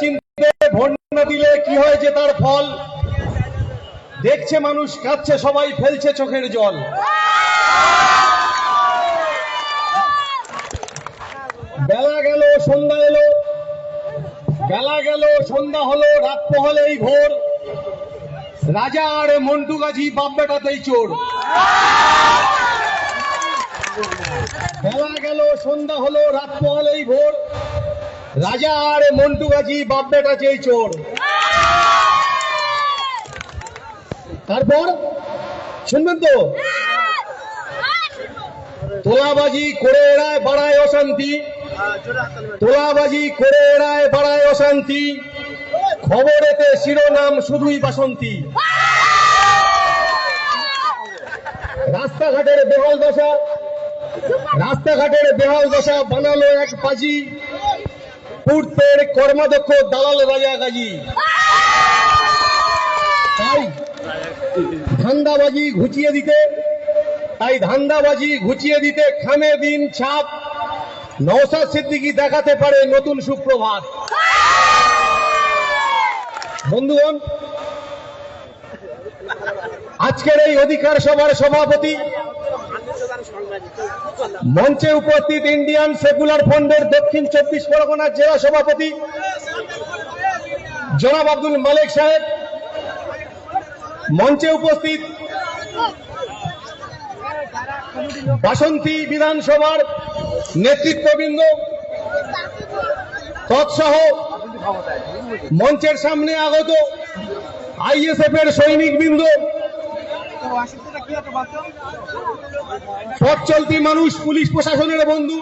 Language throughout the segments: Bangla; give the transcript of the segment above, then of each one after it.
চিনতে ভোট না দিলে কি হয়েছে তার ফল দেখছে মানুষ, কাঁদছে সবাই, ফেলছে চোখের জল। বেলা গেল সন্ধ্যা এলো, বেলা গেল সন্ধ্যা হলো, রাত পোহালেই ভোর। রাজা আর মন্টু গাজী বাপ বেটাতেই চোর। বেলা গেল সন্ধ্যা হলো, রাত পোহালেই ভোর। রাজা আর মন্টু গাজী বাপ বেটাতেই চোর। তারপর শুনবেন তো, তোলাবাজি করে এড়ায় বাড়ায় অশান্তি, তোলাবাজি করে এড়ায় বাড়ায় অশান্তি, খবরেতে শিরোনাম শুধুই বাসন্তী। রাস্তাঘাটের বেহাল দশা, রাস্তাঘাটের বেহাল দশা বানালো এক পাজি, পূর্তের কর্মাধ্যক্ষ দালাল রাজা গাজী। তাই ধান্দাবাজি ঘুচিয়ে দিতে, তাই ধান্দাবাজি ঘুচিয়ে দিতে খামে দিন ছাপ, নওশাদ সিদ্দিকী দেখাতে পারে নতুন সুপ্রভাত। বন্ধুগণ, আজকের এই অধিকার সভার সভাপতি, মঞ্চে উপস্থিত ইন্ডিয়ান সেকুলার ফ্রন্টের দক্ষিণ 24 পরগনার জেলা সভাপতি জনাব আব্দুল মালিক সাহেব, মঞ্চে উপস্থিত বাসন্তী বিধানসভার নেতৃত্ববৃন্দ, তৎসহ মঞ্চের সামনে আগত আইএসএফ এর সৈনিকবৃন্দ, পথ চলতি মানুষ, পুলিশ প্রশাসনের বন্ধু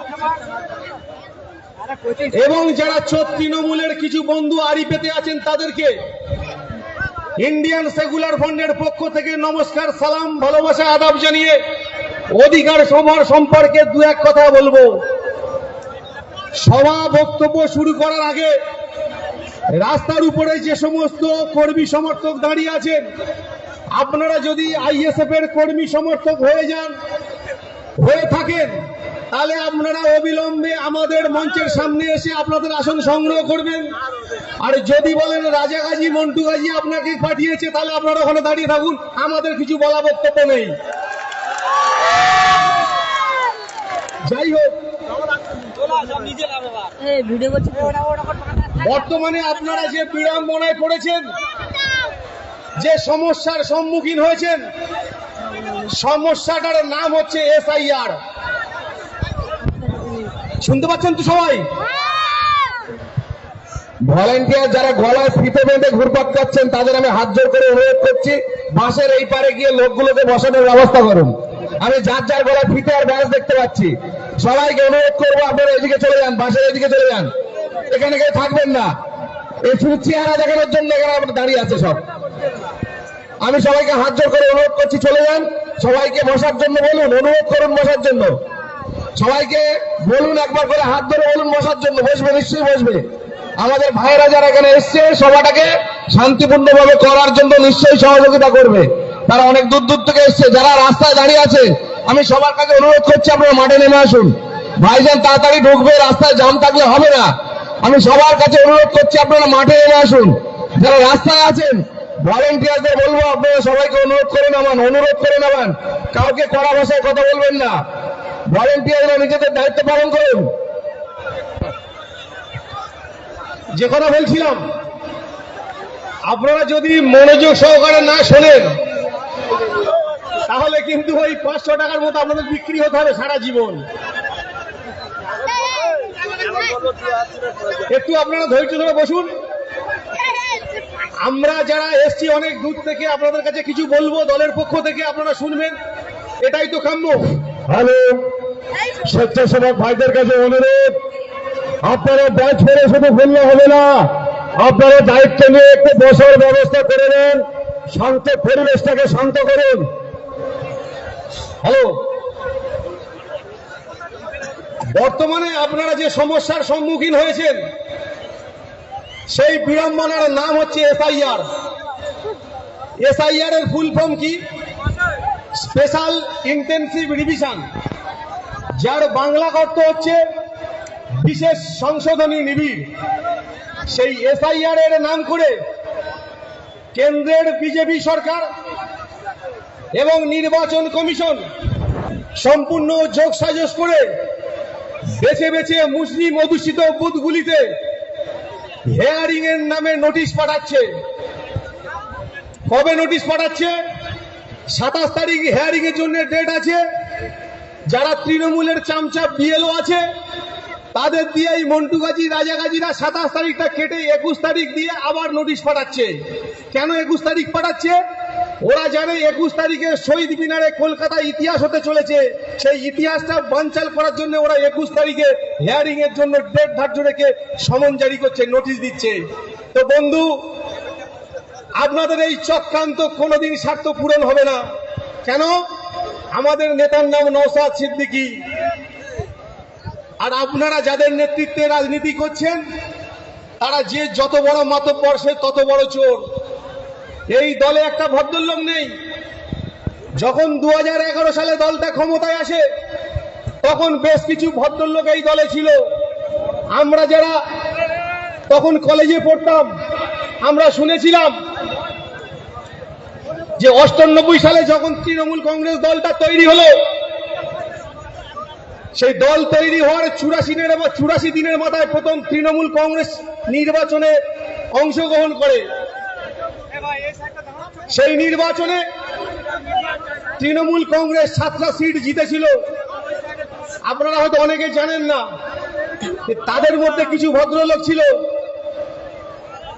এবং যারা তৃণমূলের কিছু বন্ধু আড়ি পেতে আছেন, তাদেরকে ইন্ডিয়ান সেকুলার ফ্রন্টের পক্ষ থেকে নমস্কার, সালাম, ভালোবাসা, আদাব জানিয়ে অধিকার সভার সম্পর্কে দু এক কথা বলবো। সভা বক্তব্য শুরু করার আগে রাস্তার উপরে যে সমস্ত কর্মী সমর্থক দাঁড়িয়ে আছেন, আপনারা যদি আইএসএফ এর কর্মী সমর্থক হয়ে থাকেন, তাহলে আপনারা অবিলম্বে আমাদের মঞ্চের সামনে এসে আপনাদের আসন সংগ্রহ করবেন। আর যদি বলেন রাজা গাজী, মন্টু গাজী আপনাকে পাঠিয়েছে, তাহলে আপনারা ওখানে দাঁড়িয়ে থাকুন, আমাদের কিছু বলা বক্তব্য নেই। যাই হোক, বর্তমানে আপনারা যে বিড়ম্বনায় পড়েছেন, যে সমস্যার সম্মুখীন হয়েছেন, সমস্যাটার নাম হচ্ছে এসআইআর। শুনতে পাচ্ছেন তো সবাই? ভলান্টিয়ার যারা গলায় ফিতে বেঁধে ঘুরপাক খাচ্ছেন, তাদের আমি হাত জোর করে অনুরোধ করছি, বাসের এই পারে গিয়ে লোকগুলোকে বসানোর ব্যবস্থা করুন। আমি যার যার গলায় ফিতে আর ব্যাস দেখতে পাচ্ছি, সবাইকে অনুরোধ করবো আপনারা এদিকে চলে যান, বাসের এদিকে চলে যান, এখানে কেউ থাকবেন না। এই শুধু চেহারা দেখানোর জন্য এখানে আপনার দাঁড়িয়ে আছে সব। আমি সবাইকে হাত জোর করে অনুরোধ করছি, চলে যান। সবাইকে বসার জন্য বলুন, অনুরোধ করুন বসার জন্য। সবাইকে বলুন, একবার করে হাত ধরে বলুন বসার জন্য। বসবে, নিশ্চয়ই বসবে। আমাদের ভাইয়েরা যারা এখানে এসছে সভাটাকে শান্তিপূর্ণভাবে করার জন্য নিশ্চয়ই সহযোগিতা করবে। তারা অনেক দূর দূর থেকে এসছে। যারা রাস্তায় দাঁড়িয়ে আছে, আমি সবার কাছে অনুরোধ করছি, আপনারা মাঠে নেমে আসুন। ভাইজান তাড়াতাড়ি ঢুকবে, রাস্তায় জাম থাকলে হবে না। আমি সবার কাছে অনুরোধ করছি, আপনারা মাঠে নেমে আসুন। যারা রাস্তায় আছেন, ভলেন্টিয়ারদের বলবো, আপনারা সবাইকে অনুরোধ করে নামান, অনুরোধ করে নামান। কাউকে কড়া ভাষায় কথা বলবেন না। ভলেন্টিয়াররা নিজেদের দায়িত্ব পালন করুন। যে কথা বলছিলাম, আপনারা যদি মনোযোগ সহকারে না শোনেন, তাহলে কিন্তু ওই 500 টাকার মতো আপনাদের বিক্রি হতে হবে সারা জীবন। একটু আপনারা ধৈর্য ধরে বসুন। আমরা যারা এসছি অনেক দূর থেকে, আপনাদের কাছে কিছু বলবো, দলের পক্ষ থেকে আপনারা শুনবেন, এটাই তো কাম্য। হ্যালো, স্বেচ্ছাসেবক ভাইদের কাছে অনুরোধ, আপনারা ব্যাচ ফেলে শুধু বললে হবে না, আপনারা দায়িত্ব নিয়ে একটু বসার ব্যবস্থা করে নেন, শান্ত পরিবেশটাকে শান্ত করুন। হ্যালো, বর্তমানে আপনারা যে সমস্যার সম্মুখীন হয়েছেন, সেই বিড়ম্বনার নাম হচ্ছে এসআইআর। এসআইআর এর ফুল ফর্ম কি? স্পেশাল ইন্টেনসিভ রিভিশন, যার বাংলা অর্থ হচ্ছে বিশেষ সংশোধনী নিবিড়। সেই এসআইআর এর নাম করে কেন্দ্রের বিজেপি সরকার এবং নির্বাচন কমিশন সম্পূর্ণ যোগসাজশ করে বেছে বেছে মুসলিম অধ্যুষিত বুথগুলিতে হেয়ারিং এর নামে নোটিশ পাঠাচ্ছে। কবে নোটিশ পাঠাচ্ছে? 27 তারিখ হেয়ারিং এর জন্য ডেট আছে। যারা তৃণমূলের চামচা বিএলও আছে তাদের দিয়ে এই মন্টু গাজী রাজা গাজীরা 27 তারিখটা কেটে 21 তারিখ দিয়ে আবার নোটিশ পাঠাচ্ছে। কেন 21 তারিখ পাঠাচ্ছে? ওরা জানে 21 তারিখে শহীদ মিনারে কলকাতা ইতিহাস হতে চলেছে, সেই ইতিহাসটা বানচাল করার জন্য ওরা 21 তারিখে হিয়ারিং এর জন্য ডেট ধার্য রেখে সমন জারি করছে, নোটিশ দিচ্ছে। তো বন্ধু, আপনাদের এই চক্রান্ত কোনোদিন স্বার্থ পূরণ হবে না। কেন? আমাদের নেতার নাম নওশাদ সিদ্দিকী, আর আপনারা যাদের নেতৃত্বে রাজনীতি করছেন তারা যে যত বড় মাতব্বর সে তত বড় চোর। এই দলে একটা ভদ্রলোক নেই। যখন 2011 সালে দলটা ক্ষমতায় আসে তখন বেশ কিছু ভদ্রলোক এই দলে ছিল। আমরা যারা তখন কলেজে পড়তাম আমরা শুনেছিলাম যে 98 সালে যখন তৃণমূল কংগ্রেস দলটা তৈরি হলো, সেই দল তৈরি হওয়ার 84 দিনের মাথায় প্রথম তৃণমূল কংগ্রেস নির্বাচনে অংশগ্রহণ করে। সেই নির্বাচনে তৃণমূল কংগ্রেস 7টা সিট জিতেছিল। আপনারা হয়তো অনেকে জানেন না, তাদের মধ্যে কিছু ভদ্রলোক ছিল।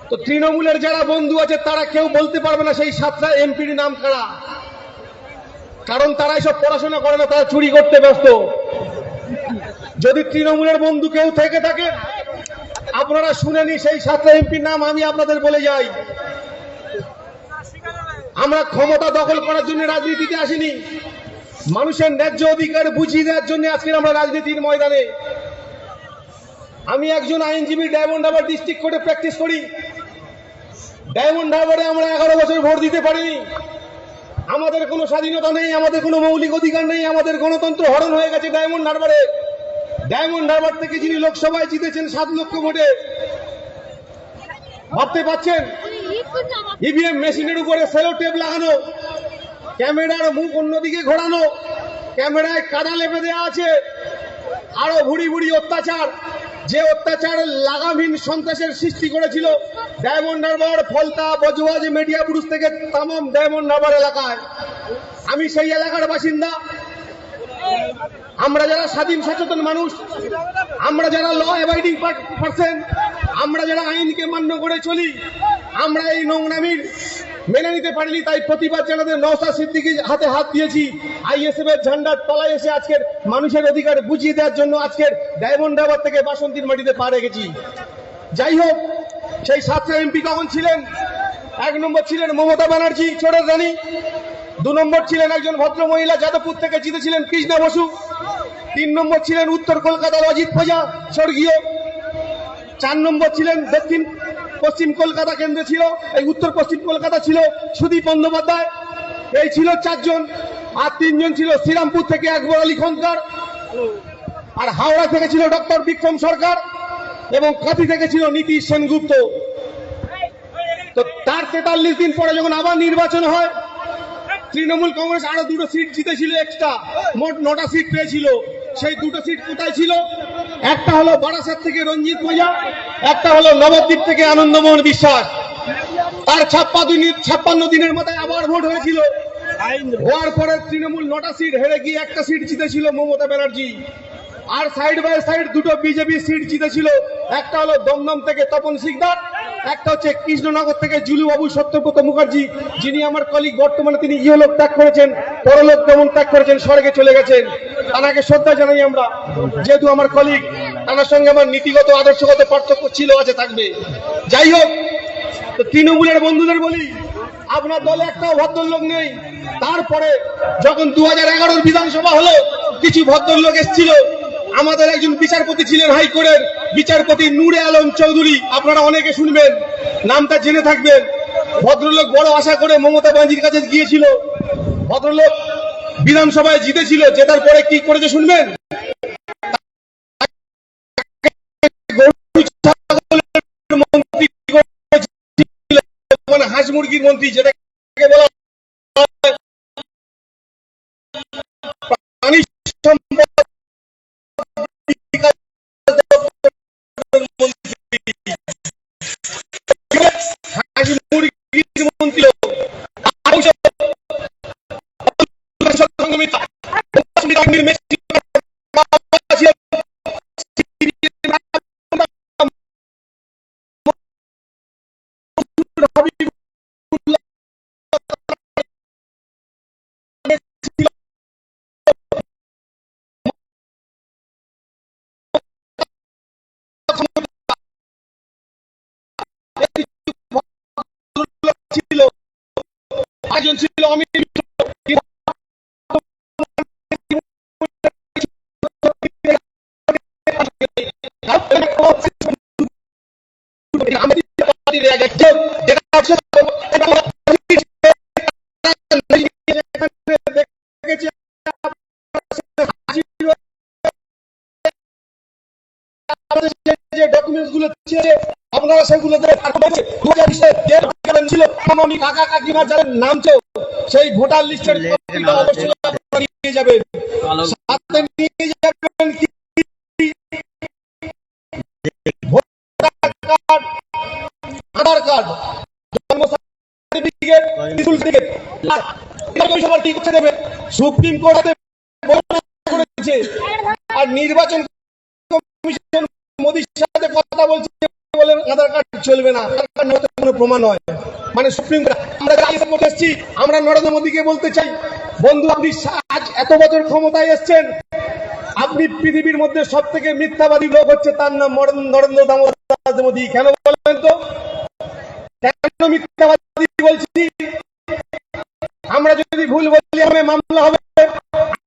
তো তৃণমূলের যারা বন্ধু আছে তারা কেউ বলতে পারবে না সেই 7টা এমপির নাম কারা, কারণ তারা এসব পড়াশোনা করে না, তারা চুরি করতে ব্যস্ত। যদি তৃণমূলের বন্ধু কেউ থেকে থাকে আপনারা শুনেনি সেই 7টা এমপির নাম আমি আপনাদের বলে যাই। আমরা ক্ষমতা দখল করার জন্য রাজনীতিতে আসিনি, মানুষের ন্যায্য অধিকার বুঝিয়ে দেওয়ার জন্য আজকে আমরা রাজনীতির ময়দানে। আমি একজন আইনজীবী, ডায়মন্ড হারবার ডিস্ট্রিক্ট কোর্টে প্র্যাকটিস করি। ডায়মন্ড হারবারে আমরা 11 বছর ভোট দিতে পারিনি। আমাদের কোনো স্বাধীনতা নেই, আমাদের কোনো মৌলিক অধিকার নেই, আমাদের গণতন্ত্র হরণ হয়ে গেছে ডায়মন্ড হারবারে। ডায়মন্ড হারবার থেকে যিনি লোকসভায় জিতেছেন 7 লক্ষ ভোটে, ভাবতে পারছেন? ইভিএম মেশিনের উপরে সেলো টেপ লাগানো, ক্যামেরার মুখ অন্যদিকে ঘোরানো, ক্যামেরায় কাদা লেপে দেওয়া আছে, আরো ভুড়ি ভুড়ি অত্যাচার, যে অত্যাচার লাগামহীন সন্ত্রাসের সৃষ্টি করেছিল ডায়মন্ড হারবার, ফলতা, বজওয়াজ, মেডিয়াপুরুষ থেকে তামাম ডায়মন্ড হারবার এলাকায়। আমি সেই এলাকার বাসিন্দা। আমরা যারা স্বাধীন সচেতন মানুষ, আমরা যারা ল অ্যাবাইডিং পারসন, আমরা যারা আইনকে মান্য করে চলি, আমরা এই নোংরামির মেনে নিতে পারিনি। তাই প্রতিবাদ জানাতে নওশাদ সিদ্দিকীর হাতে হাত দিয়েছি। আইএসএফ এর ঝান্ডার তলায় এসে আজকের মানুষের অধিকার বুঝিয়ে দেওয়ার জন্য আজকের ডায়মন্ড হারবার থেকে বাসন্তীর মাটিতে পা রেখেছি। যাই হোক, সেই 7টা এমপি কখন ছিলেন? 1 নম্বর ছিলেন মমতা ব্যানার্জি, চোরের রানী। 2 নম্বর ছিলেন একজন ভদ্র মহিলা, যাদবপুর থেকে জিতেছিলেন, কৃষ্ণা বসু। 3 নম্বর ছিলেন উত্তর কলকাতার অজিত প্রজা, স্বর্গীয়। 4 নম্বর ছিলেন দক্ষিণ পশ্চিম কলকাতা কেন্দ্রে ছিল, এই উত্তর পশ্চিম কলকাতা ছিল সুদীপ বন্দ্যোপাধ্যায়। এই ছিল 4 জন। আর 3 জন ছিল শ্রীরামপুর থেকে আকবর আলী খন্দকার, আর হাওড়া থেকে ছিল ডক্টর বিক্রম সরকার, এবং কাঁথি থেকে ছিল নীতিশ সেনগুপ্ত। তো তার 43 দিন পরে যখন আবার নির্বাচন হয়, তৃণমূল কংগ্রেস আরো 2টো সিট জিতেছিল এক্সট্রা, মোট 9টা সিট পেয়েছিল। সেই 2টো সিট কোথায় ছিল? একটা হলো বারাসাত থেকে রঞ্জিত মোজা, একটা হলো নবদ্বীপ থেকে আনন্দমোহন বিশ্বাস। তার 56 দিনের মাথায় আবার ভোট হয়েছিল। হওয়ার পরে তৃণমূল 9টা সিট হেরে গিয়ে একটা সিট জিতেছিল মমতা ব্যানার্জি। আর সাইড বাই সাইড 2টো বিজেপি সিট জিতেছিল। একটা হলো দমদম থেকে তপন সিকদার, একটা হচ্ছে কৃষ্ণনগর থেকে জুলুবাবু সত্যব্রত মুখার্জি, যিনি আমার কলিগ। বর্তমানে তিনি ইহলোক ত্যাগ করেছেন, পরলোক গমন ত্যাগ করেছেন, স্বর্গে চলে গেছেন। তাকে শ্রদ্ধা জানাই আমরা, যেহেতু আমার কলিগ। তার সঙ্গে আমার নীতিগত আদর্শগত পার্থক্য ছিল, আছে, থাকবে। যাই হোক, তো তৃণমূলের বন্ধুদের বলি, আপনার দলে একটাও ভদ্রলোক নেই। তারপরে যখন 2011 বিধানসভা হলো, কিছু ভদ্রলোক এসেছিল। আমাদের একজন বিচারপতি ছিলেন হাইকোর্টের, বিচারপতি নূরে আলম চৌধুরী, আপনারা অনেকে শুনবেন, নামটা জেনে থাকবেন। ভদ্রলোক বড় আশা করে মমতা ব্যানার্জির কাছে গিয়েছিল। ভদ্রলোক বিধানসভায় জিতেছিল, জেতার পরে কি করেছে শুনবেন? হাঁস মুরগির মন্ত্রী, যেটাকে বলা হয় প্রাণী সম্পদ বিকাশ দপ্তরের মন্ত্রী। হাঁস মুরগির মন্ত্রী ছিল, একজন ছিল অমিত মিত্র। যে ডকুমেন্টস গুলো ছিল আপনারা সেগুলো ছিল কাকা কাকিমা যাদের নাম ছিল সেই ভোটার লিস্টের অবশ্যই আপনারা নিয়ে যাবেন। সাথে নিয়ে যাবেন কি ভোটার কার্ড, আধার কার্ড, জন্ম সার্টিফিকেট, স্কুল সার্টিফিকেট। সবার কি করতে দেবে? সুপ্রিম কোর্টে করেছে আর নির্বাচন কমিশন মোদির সাথে কথা বলছে বলে আধার কার্ড চলবে না, আধার কার্ড নয় কোনো প্রমাণ হয়। মানে সুপ্রিম কোর্ট আমরা এসেছি, আমরা নরেন্দ্র মোদীকে বলতে চাই, বন্ধু আপনি আজ এত বছর ক্ষমতায় এসেছেন, আপনি পৃথিবীর মধ্যে সব থেকে মিথ্যাবাদী লোক হচ্ছে তার নাম নরেন্দ্র দামোদর মোদী। কেন বলেন তো? কেন মিথ্যাবাদী বলছি? আমরা যদি ভুল বলি আমাদের মামলা হবে,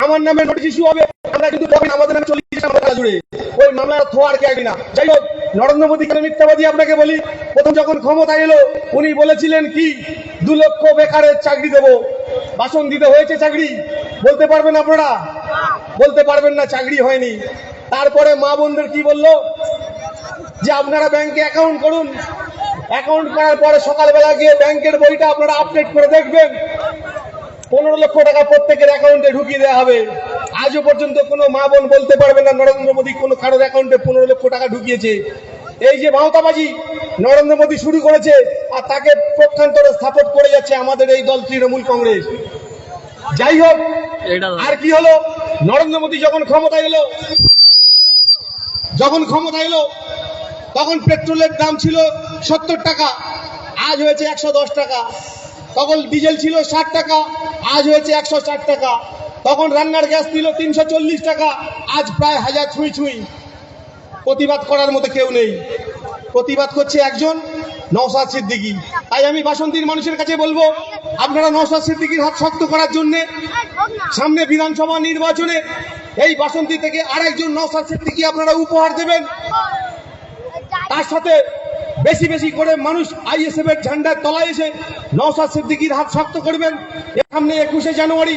আমার নামে নোটিশ ইস্যু হবে, আমরা কিন্তু আমাদের নামে 40 মামলা জুড়ে ওই মামলার থোয়ার কে আগে না। যাই হোক, নরেন্দ্র মোদী কেন মিথ্যাবাদী আপনাকে বলি। প্রথম যখন ক্ষমতা এলো উনি বলেছিলেন কি 2 লক্ষ বেকারের চাকরি দেব, ভাষণ দিতে হয়েছে চাকরি? বলতে পারবেন আপনারা? বলতে পারবেন না, চাকরি হয়নি। তারপরে মা বোনদের কি বললো? যে আপনারা ব্যাংকে অ্যাকাউন্ট করুন, অ্যাকাউন্ট করার পরে সকালবেলা গিয়ে ব্যাংকের বইটা আপনারা আপডেট করে দেখবেন 15 লক্ষ টাকা প্রত্যেকের অ্যাকাউন্টে ঢুকিয়ে দেওয়া হবে। আজও পর্যন্ত কোনো মা বোন বলতে পারবে না নরেন্দ্র মোদী কোনো কারোর অ্যাকাউন্টে 15 লক্ষ টাকা ঢুকিয়েছে। এই যে ভাওতাবাজি নরেন্দ্র মোদী শুরু করেছে আর তাকে পক্ষান্তরে সাপোর্ট করে যাচ্ছে আমাদের এই দল তৃণমূল কংগ্রেস। যাই হোক, আর কি হলো? নরেন্দ্র মোদী যখন ক্ষমতায় এলো তখন পেট্রোলের দাম ছিল 70 টাকা, আজ হয়েছে 110 টাকা। তখন ডিজেল ছিল 60 টাকা, আজ হয়েছে 160 টাকা। তখন রান্নার গ্যাস ছিল 340 টাকা, আজ প্রায় 1000 ছুঁই। প্রতিবাদ করার মতো কেউ নেই। প্রতিবাদ করছে একজন, নওশাদ সিদ্দিকী। তাই আমি বাসন্তীর মানুষের কাছে বলবো, আপনারা নওশাদ সিদ্দিকীর হাত শক্ত করার জন্য সামনে বিধানসভা নির্বাচনে এই বাসন্তী থেকে আরেকজন নওশাদ সিদ্দিকী আপনারা উপহার দেবেন। তার সাথে বেশি বেশি করে মানুষ আইএসএফ এর ঝান্ডার তলায় এসে নওশাদ সিদ্দিকীর হাত শক্ত করবেন। সামনে 21শে জানুয়ারি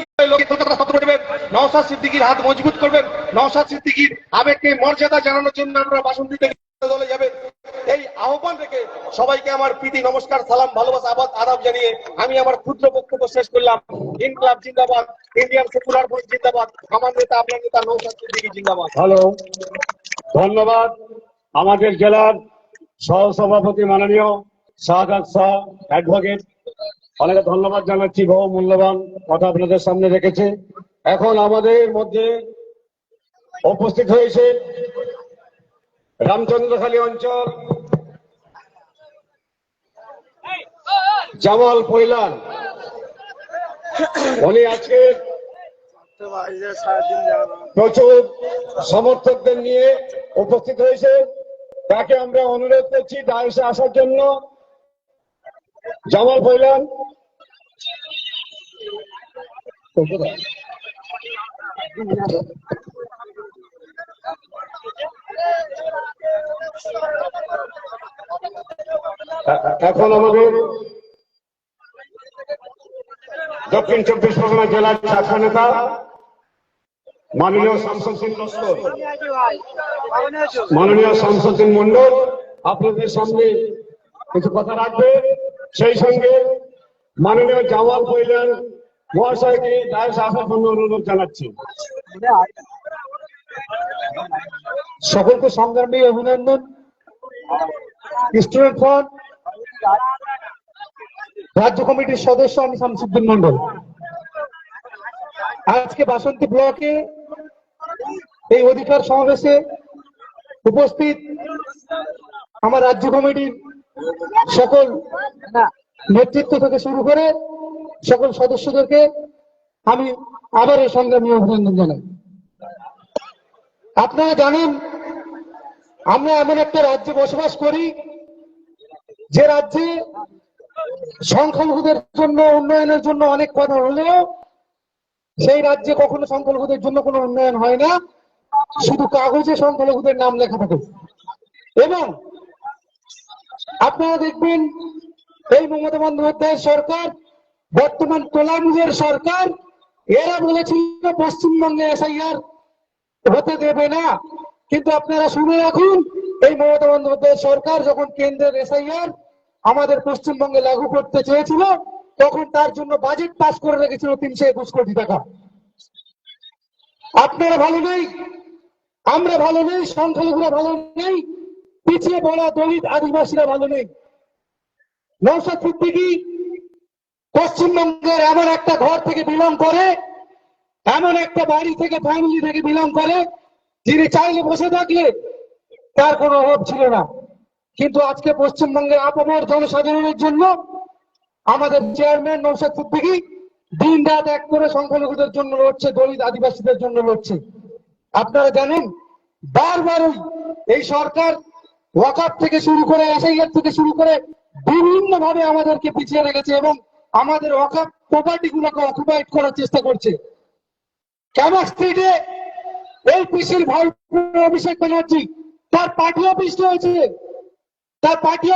নওশাদ সিদ্দিকীর হাত মজবুত করবেন। নওশাদ সিদ্দিকীর আবেগকে মর্যাদা জানানোর জন্য আমরা বাসন্তী থেকে দলে যাবেন। এই আহ্বান রেখে সবাইকে আমার প্রীতি নমস্কার, সালাম, ভালোবাসা, আদাব জানিয়ে আমি আমার ক্ষুদ্র বক্তব্য শেষ করলাম। ইনকলাব জিন্দাবাদ, ইন্ডিয়ান সেকুলার ফ্রন্ট জিন্দাবাদ, আমার নেতা আপনার নেতা নওশাদ সিদ্দিকী জিন্দাবাদ। হ্যালো, ধন্যবাদ। আমাদের জেলার সহসভাপতি মাননীয় শাহাদাত শাহ অ্যাডভোকেট, অনেক ধন্যবাদ জানাচ্ছি। বহু মূল্যবান কথা আপনাদের সামনে রেখেছে। এখন আমাদের মধ্যে উপস্থিত হয়েছে রামচন্দ্রখালী অঞ্চল জামাল পৈলান। উনি আজকে প্রচুর সমর্থকদের নিয়ে উপস্থিত হয়েছে। তাকে আমরা অনুরোধ করছি ডায়াসে আসার জন্য। জামাল পৈলান, এখন আমাদের দক্ষিণ 24 পরগনা জেলার ছাত্র নেতা মাননীয় শামসুদ্দিন লস্কর, মাননীয় শামসুদ্দিন মন্ডল আপনাদের সামনে কিছু কথা রাখবে। সেই সঙ্গে মাননীয় জামাল কৈলাস মহাশয়কে ডায়াসে আসার জন্য অনুরোধ জানাচ্ছি। সকলকে সংগ্রামী অভিনন্দন। স্টুডেন্ট ফ্রন্ট রাজ্য কমিটির সদস্য আমি শামসুদ্দিন মন্ডল। আজকে বাসন্তী ব্লকে এই অধিকার সমাবেশে উপস্থিত আমার রাজ্য কমিটির সকল নেতৃত্ব থেকে শুরু করে সকল সদস্যদেরকে আমি আবার এই সংগ্রামী অভিনন্দন জানাই। আপনারা জানেন আমরা এমন একটা রাজ্যে বসবাস করি যে রাজ্যে সংখ্যালঘুদের জন্য উন্নয়নের জন্য অনেক কথা হলেও সেই রাজ্যে কখনো সংখ্যালঘুদের জন্য কোনো উন্নয়ন হয় না, শুধু কাগজে সংখ্যালঘুদের নাম লেখা থাকে। এবং আপনারা দেখবেন এই মমতা বন্দ্যোপাধ্যায়ের সরকার, বর্তমান তোলামুজের সরকার, এরা বলেছিল পশ্চিমবঙ্গে এসআইআর হতে দেবে না, কিন্তু আপনারা শুনে রাখুন এই মমতা বন্দ্যোপাধ্যায়ের সরকার যখন কেন্দ্রের এসআইআর আমাদের পশ্চিমবঙ্গে লাগু করতে চেয়েছিল তখন তার জন্য বাজেট পাস করে রেখেছিল 321 কোটি টাকা। আপনারা ভালো নেই, আমরা ভালো নেই, সংখ্যালঘুরা ভালো নেই, পিছিয়ে পড়া দলিত আদিবাসীরা ভালো নেই। নওশাদ সিদ্দিকী পশ্চিমবঙ্গের এমন একটা ঘর থেকে বিলং করে, এমন একটা বাড়ি থেকে ফ্যামিলি থেকে বিলং করে যিনি চাইলে বসে থাকলে তার কোনো অভাব ছিল না। কিন্তু আজকে পশ্চিমবঙ্গের আপামর জনসাধারণের জন্য আমাদের চেয়ারম্যান নওশাদ সিদ্দিকী দিন রাত এক করে সংখ্যালঘুদের জন্য লড়ছে, দলিত আদিবাসীদের জন্য লড়ছে। আপনারা জানেন বারবারই এই সরকার ওয়াকআপ থেকে শুরু করে এসআইআর থেকে শুরু করে বিভিন্ন ভাবে আমাদেরকে পিছিয়ে রেখেছে এবং আমাদের ওয়াকআপ প্রপার্টি গুলোকে অকুপাইড করার চেষ্টা করছে। ক্যামাক স্ট্রিটে এই পিসির ভাই অভিষেক ব্যানার্জি তার পার্টি অফিস রয়েছে, তার পার্টি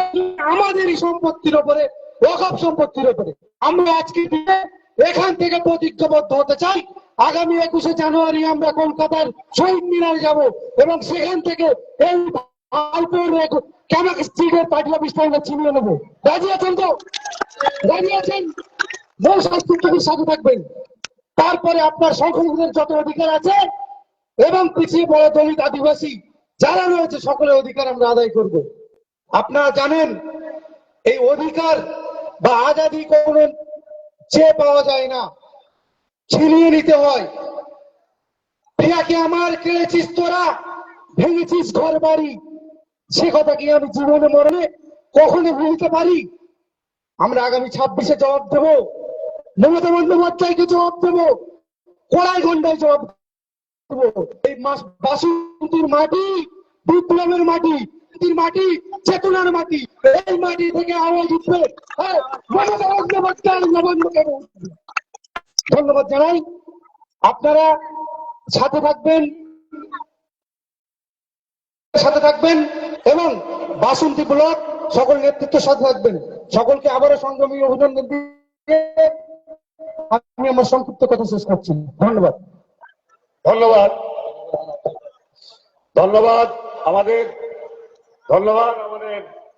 আমাদেরই সম্পত্তির উপরে, ওয়াকআপ সম্পত্তির উপরে। আমরা আজকে এখান থেকে প্রতিজ্ঞাবদ্ধ হতে চাই, আগামী 21শে জানুয়ারি আমরা কলকাতার শহীদ মিনারে যাব এবং সেখান থেকে এই ক্যামাক স্ট্রিটের পার্টি অফিসটা আমরা ছিনিয়ে নেবো। রাজি আছেন তো? রাজি আছেন? নওশাদ সিদ্দিকীর সাথে থাকবেন। তারপরে আপনার সংখ্যালঘুদের যত অধিকার আছে এবং পিছিয়ে পড়া দলিত আদিবাসী যারা রয়েছে সকলের অধিকার আমরা আদায় করব। আপনারা জানেন এই অধিকার বা আজাদি কোনো চেয়ে পাওয়া যায় না, ছিনিয়ে নিতে হয়। প্রিয়াকে আমার কেড়েছিস তোরা, ভেঙেছিস ঘর বাড়ি, সে কথা কি আমি জীবনে মরণে কখনো ভুলতে পারি? আমরা আগামী 26শে জবাব দেব, মমতা বন্দ্যোপাধ্যায়কে জবাব দেব, কড়াই গন্ডায় জবাব দেব। এই বাসন্তীর মাটি বিপ্লবের মাটি, মাটি চেতনার মাটি, এই মাটি থেকে আওয়াজ উঠবে। মমতা বন্দ্যোপাধ্যায় নবান্নকে ধন্যবাদ জানাই। আপনারা সাথে থাকবেন এবং বাসন্তী ব্লক সকল নেতৃত্বের সাথে থাকবেন। সকলকে আবারও সংগ্রামী অভিনন্দন দিয়ে আমি আমার সংক্ষিপ্ত কথা শেষ করছি। ধন্যবাদ। ধন্যবাদ ধন্যবাদ আমাদের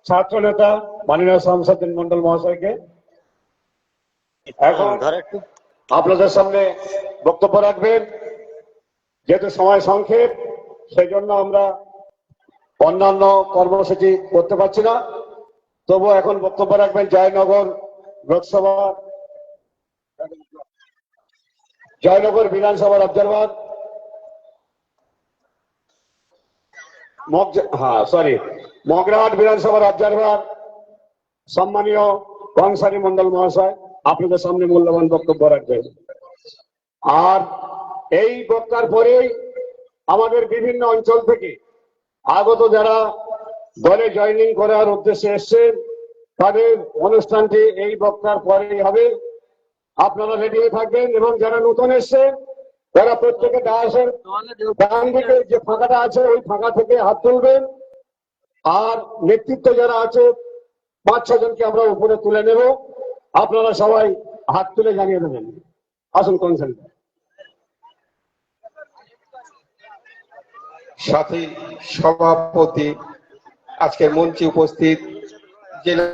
ছাত্র নেতা মাননীয় শামসুদ্দিন মন্ডল মহাশয়কে। এখন আপনাদের সামনে বক্তব্য রাখবেন, যেহেতু সময় সংক্ষেপ সেই জন্য আমরা অন্যান্য কর্মসূচি করতে পারছি না, তবু এখন বক্তব্য রাখবেন জয়নগর বিধানসভার অবজারভার মগরাহাট বিধানসভার অবজারভার সম্মানীয় কংসারী মন্ডল মহাশয় আপনাদের সামনে মূল্যবান বক্তব্য রাখবেন। আর এই বক্তার পরেই আমাদের বিভিন্ন অঞ্চল থেকে আগত যারা দলে জয়েনিং করার উদ্দেশ্যে এসছেন তাদের অনুষ্ঠানটি এই বক্তার পরেই হবে। আপনারা রেডি হয়ে থাকবেন এবং যারা নতুন এসছেন তারা প্রত্যেকে ডায়াসের ডান দিকে যে ফাঁকাটা আছে ওই ফাঁকা থেকে হাত তুলবেন। আর নেতৃত্ব যারা আছে 5-6 জনকে আমরা উপরে তুলে নেব, আপনারা সবাই হাত তুলে জানিয়ে দেবেন। আসুন কনসেন্ট সাথী সভাপতি, আজকের মঞ্চে উপস্থিত জেলা